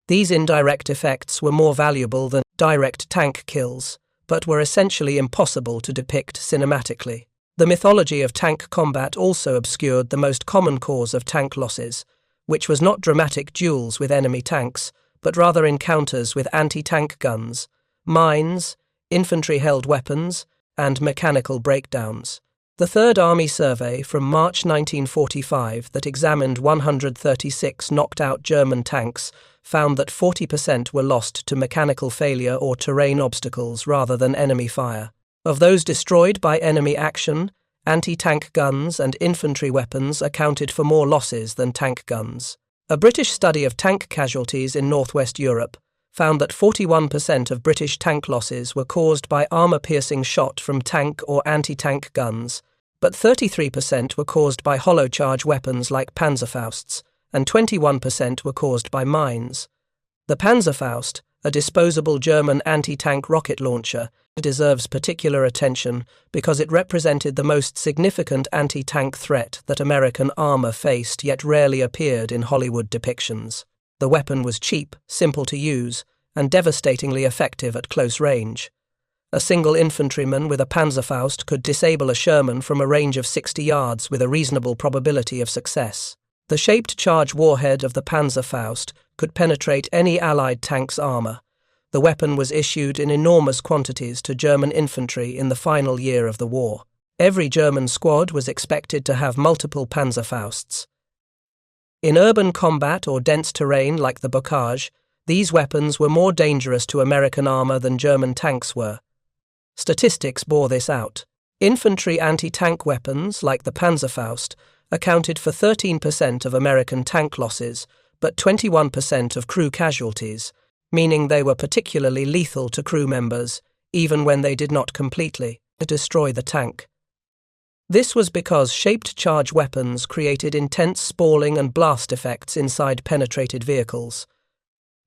S1: These indirect effects were more valuable than direct tank kills, but were essentially impossible to depict cinematically. The mythology of tank combat also obscured the most common cause of tank losses, which was not dramatic duels with enemy tanks, but rather encounters with anti-tank guns, mines, infantry-held weapons, and mechanical breakdowns. The Third Army Survey from March 1945 that examined 136 knocked-out German tanks found that 40% were lost to mechanical failure or terrain obstacles rather than enemy fire. Of those destroyed by enemy action, anti-tank guns and infantry weapons accounted for more losses than tank guns. A British study of tank casualties in northwest Europe found that 41% of British tank losses were caused by armour-piercing shot from tank or anti-tank guns, but 33% were caused by hollow-charge weapons like Panzerfausts, and 21% were caused by mines. The Panzerfaust, a disposable German anti-tank rocket launcher, deserves particular attention because it represented the most significant anti-tank threat that American armour faced yet rarely appeared in Hollywood depictions. The weapon was cheap, simple to use, and devastatingly effective at close range. A single infantryman with a Panzerfaust could disable a Sherman from a range of 60 yards with a reasonable probability of success. The shaped charge warhead of the Panzerfaust could penetrate any Allied tank's armour. The weapon was issued in enormous quantities to German infantry in the final year of the war. Every German squad was expected to have multiple Panzerfausts. In urban combat or dense terrain like the bocage, these weapons were more dangerous to American armor than German tanks were. Statistics bore this out. Infantry anti-tank weapons, like the Panzerfaust, accounted for 13% of American tank losses, but 21% of crew casualties, meaning they were particularly lethal to crew members, even when they did not completely destroy the tank. This was because shaped charge weapons created intense spalling and blast effects inside penetrated vehicles.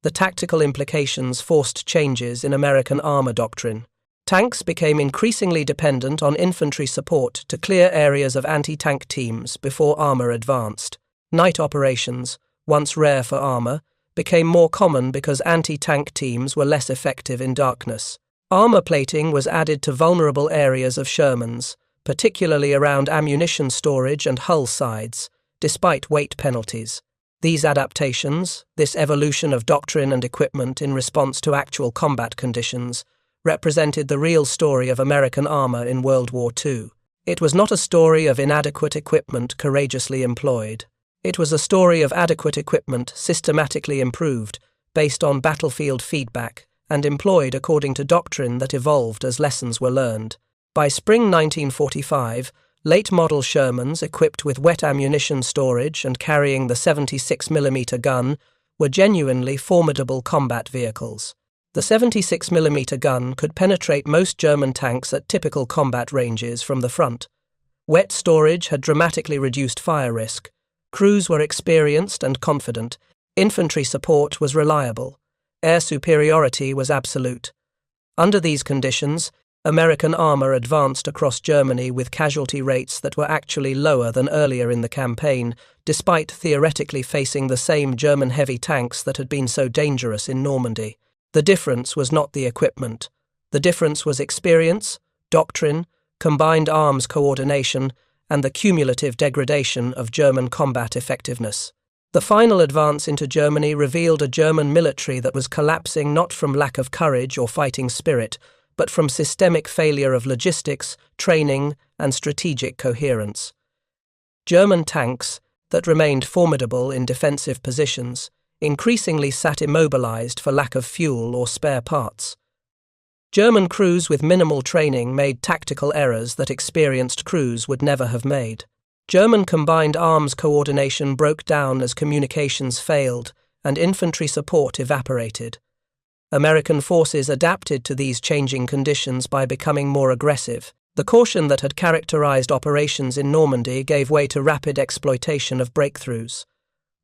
S1: The tactical implications forced changes in American armor doctrine. Tanks became increasingly dependent on infantry support to clear areas of anti-tank teams before armor advanced. Night operations, once rare for armor, became more common because anti-tank teams were less effective in darkness. Armor plating was added to vulnerable areas of Shermans, particularly around ammunition storage and hull sides, despite weight penalties. These adaptations, this evolution of doctrine and equipment in response to actual combat conditions, represented the real story of American armor in World War II. It was not a story of inadequate equipment courageously employed. It was a story of adequate equipment systematically improved, based on battlefield feedback, and employed according to doctrine that evolved as lessons were learned. By spring 1945, late-model Shermans equipped with wet ammunition storage and carrying the 76mm gun were genuinely formidable combat vehicles. The 76mm gun could penetrate most German tanks at typical combat ranges from the front. Wet storage had dramatically reduced fire risk. Crews were experienced and confident. Infantry support was reliable. Air superiority was absolute. Under these conditions, American armor advanced across Germany with casualty rates that were actually lower than earlier in the campaign, despite theoretically facing the same German heavy tanks that had been so dangerous in Normandy. The difference was not the equipment. The difference was experience, doctrine, combined arms coordination, and the cumulative degradation of German combat effectiveness. The final advance into Germany revealed a German military that was collapsing not from lack of courage or fighting spirit, but from systemic failure of logistics, training, and strategic coherence. German tanks, that remained formidable in defensive positions, increasingly sat immobilized for lack of fuel or spare parts. German crews with minimal training made tactical errors that experienced crews would never have made. German combined arms coordination broke down as communications failed and infantry support evaporated. American forces adapted to these changing conditions by becoming more aggressive. The caution that had characterized operations in Normandy gave way to rapid exploitation of breakthroughs.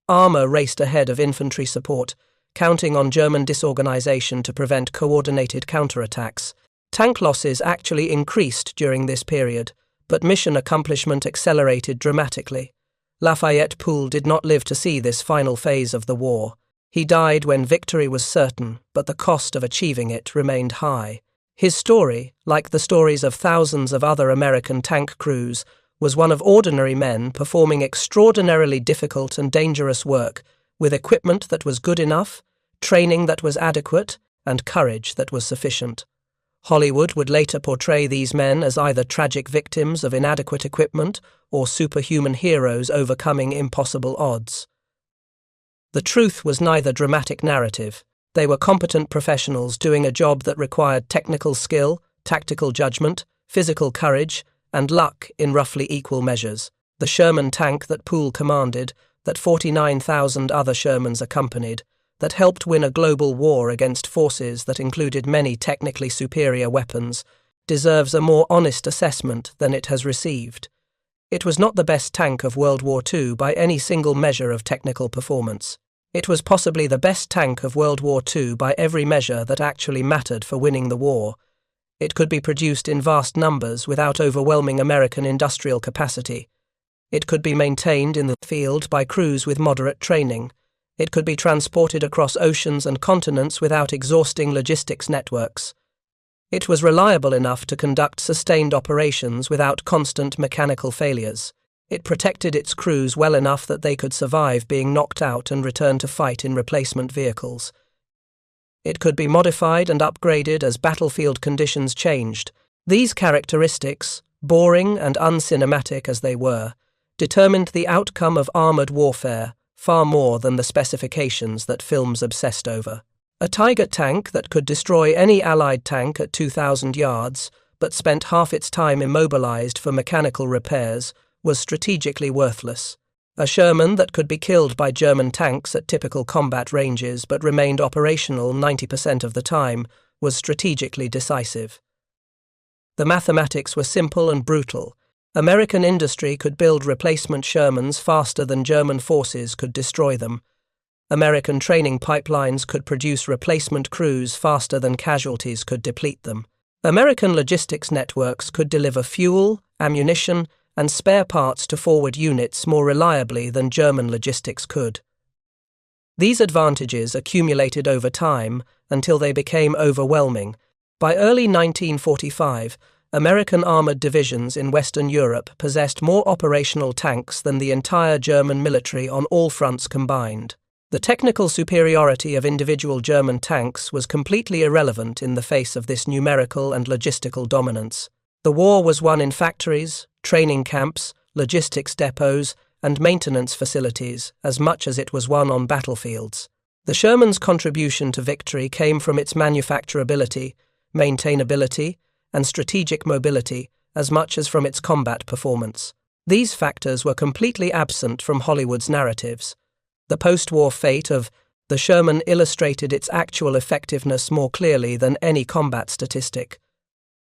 S1: Armor raced ahead of infantry support, counting on German disorganization to prevent coordinated counterattacks. Tank losses actually increased during this period, but mission accomplishment accelerated dramatically. Lafayette Pool did not live to see this final phase of the war. He died when victory was certain, but the cost of achieving it remained high. His story, like the stories of thousands of other American tank crews, was one of ordinary men performing extraordinarily difficult and dangerous work, with equipment that was good enough, training that was adequate, and courage that was sufficient. Hollywood would later portray these men as either tragic victims of inadequate equipment or superhuman heroes overcoming impossible odds. The truth was neither dramatic narrative. They were competent professionals doing a job that required technical skill, tactical judgment, physical courage, and luck in roughly equal measures. The Sherman tank that Pool commanded, that 49,000 other Shermans accompanied, that helped win a global war against forces that included many technically superior weapons, deserves a more honest assessment than it has received. It was not the best tank of World War II by any single measure of technical performance. It was possibly the best tank of World War II by every measure that actually mattered for winning the war. It could be produced in vast numbers without overwhelming American industrial capacity. It could be maintained in the field by crews with moderate training. It could be transported across oceans and continents without exhausting logistics networks. It was reliable enough to conduct sustained operations without constant mechanical failures. It protected its crews well enough that they could survive being knocked out and return to fight in replacement vehicles. It could be modified and upgraded as battlefield conditions changed. These characteristics, boring and uncinematic as they were, determined the outcome of armoured warfare far more than the specifications that films obsessed over. A Tiger tank that could destroy any Allied tank at 2,000 yards, but spent half its time immobilized for mechanical repairs, was strategically worthless. A Sherman that could be killed by German tanks at typical combat ranges but remained operational 90% of the time was strategically decisive. The mathematics were simple and brutal. American industry could build replacement Shermans faster than German forces could destroy them. American training pipelines could produce replacement crews faster than casualties could deplete them. American logistics networks could deliver fuel, ammunition, and spare parts to forward units more reliably than German logistics could. These advantages accumulated over time until they became overwhelming. By early 1945, American armoured divisions in Western Europe possessed more operational tanks than the entire German military on all fronts combined. The technical superiority of individual German tanks was completely irrelevant in the face of this numerical and logistical dominance. The war was won in factories, training camps, logistics depots, and maintenance facilities as much as it was won on battlefields. The Sherman's contribution to victory came from its manufacturability, maintainability, and strategic mobility as much as from its combat performance. These factors were completely absent from Hollywood's narratives. The post-war fate of the Sherman illustrated its actual effectiveness more clearly than any combat statistic.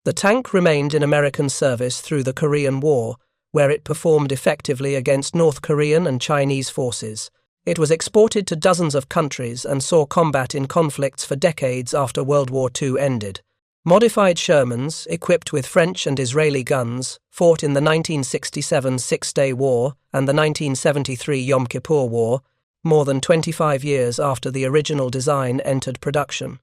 S1: The tank remained in American service through the Korean War, where it performed effectively against North Korean and Chinese forces. It was exported to dozens of countries and saw combat in conflicts for decades after World War II ended. Modified Shermans, equipped with French and Israeli guns, fought in the 1967 Six-Day War and the 1973 Yom Kippur War, more than 25 years after the original design entered production.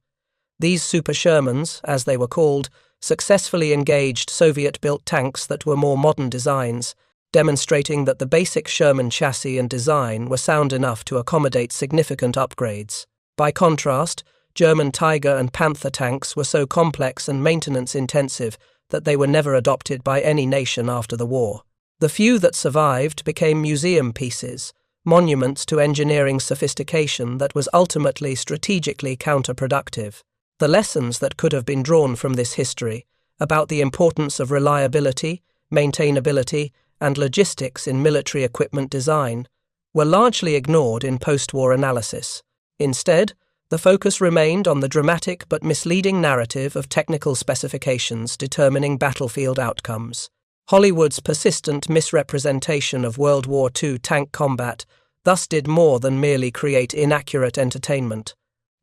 S1: These Super Shermans, as they were called, successfully engaged Soviet-built tanks that were more modern designs, demonstrating that the basic Sherman chassis and design were sound enough to accommodate significant upgrades. By contrast, German Tiger and Panther tanks were so complex and maintenance-intensive that they were never adopted by any nation after the war. The few that survived became museum pieces, monuments to engineering sophistication that was ultimately strategically counterproductive. The lessons that could have been drawn from this history about the importance of reliability, maintainability, and logistics in military equipment design were largely ignored in post-war analysis. Instead, the focus remained on the dramatic but misleading narrative of technical specifications determining battlefield outcomes. Hollywood's persistent misrepresentation of World War II tank combat thus did more than merely create inaccurate entertainment.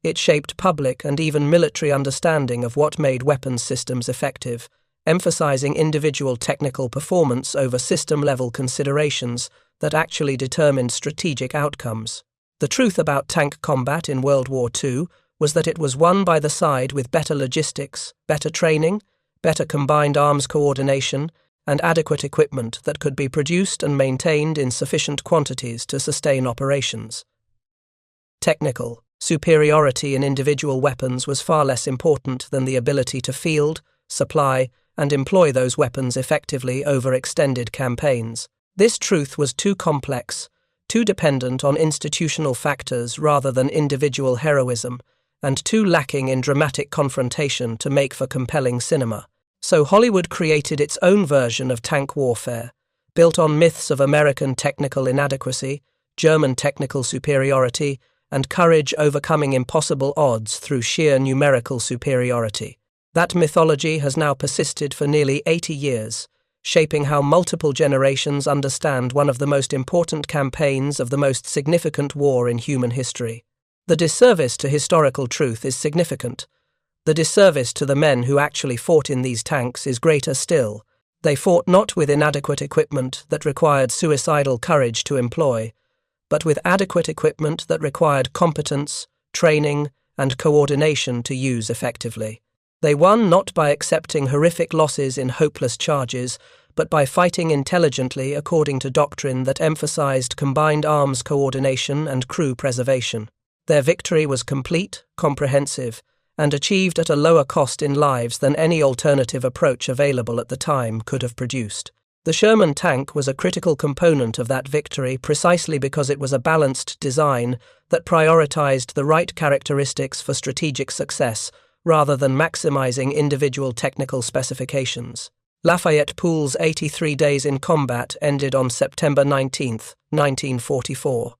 S1: It shaped public and even military understanding of what made weapons systems effective, emphasizing individual technical performance over system-level considerations that actually determined strategic outcomes. The truth about tank combat in World War II was that it was won by the side with better logistics, better training, better combined arms coordination, and adequate equipment that could be produced and maintained in sufficient quantities to sustain operations. Technical superiority in individual weapons was far less important than the ability to field, supply, and employ those weapons effectively over extended campaigns. This truth was too complex, too dependent on institutional factors rather than individual heroism, and too lacking in dramatic confrontation to make for compelling cinema. So Hollywood created its own version of tank warfare, built on myths of American technical inadequacy, German technical superiority, and courage overcoming impossible odds through sheer numerical superiority. That mythology has now persisted for nearly 80 years, shaping how multiple generations understand one of the most important campaigns of the most significant war in human history. The disservice to historical truth is significant. The disservice to the men who actually fought in these tanks is greater still. They fought not with inadequate equipment that required suicidal courage to employ, but with adequate equipment that required competence, training, and coordination to use effectively. They won not by accepting horrific losses in hopeless charges, but by fighting intelligently according to doctrine that emphasized combined arms coordination and crew preservation. Their victory was complete, comprehensive, and achieved at a lower cost in lives than any alternative approach available at the time could have produced. The Sherman tank was a critical component of that victory precisely because it was a balanced design that prioritized the right characteristics for strategic success rather than maximizing individual technical specifications. Lafayette Pool's 83 days in combat ended on September 19, 1944.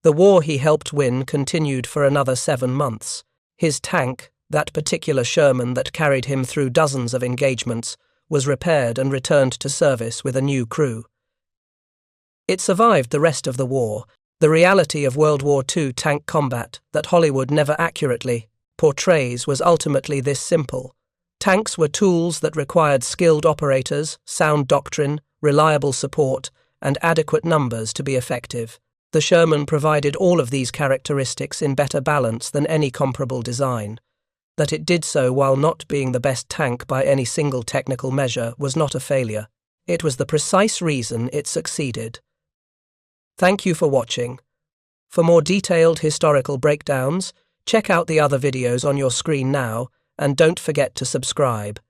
S1: The war he helped win continued for another 7 months. His tank, that particular Sherman that carried him through dozens of engagements, was repaired and returned to service with a new crew. It survived the rest of the war, the reality of World War II tank combat that Hollywood never accurately portrays was ultimately this simple. Tanks were tools that required skilled operators, sound doctrine, reliable support, and adequate numbers to be effective. The Sherman provided all of these characteristics in better balance than any comparable design. That it did so while not being the best tank by any single technical measure was not a failure. It was the precise reason it succeeded. Thank you for watching. For more detailed historical breakdowns, check out the other videos on your screen now, and don't forget to subscribe.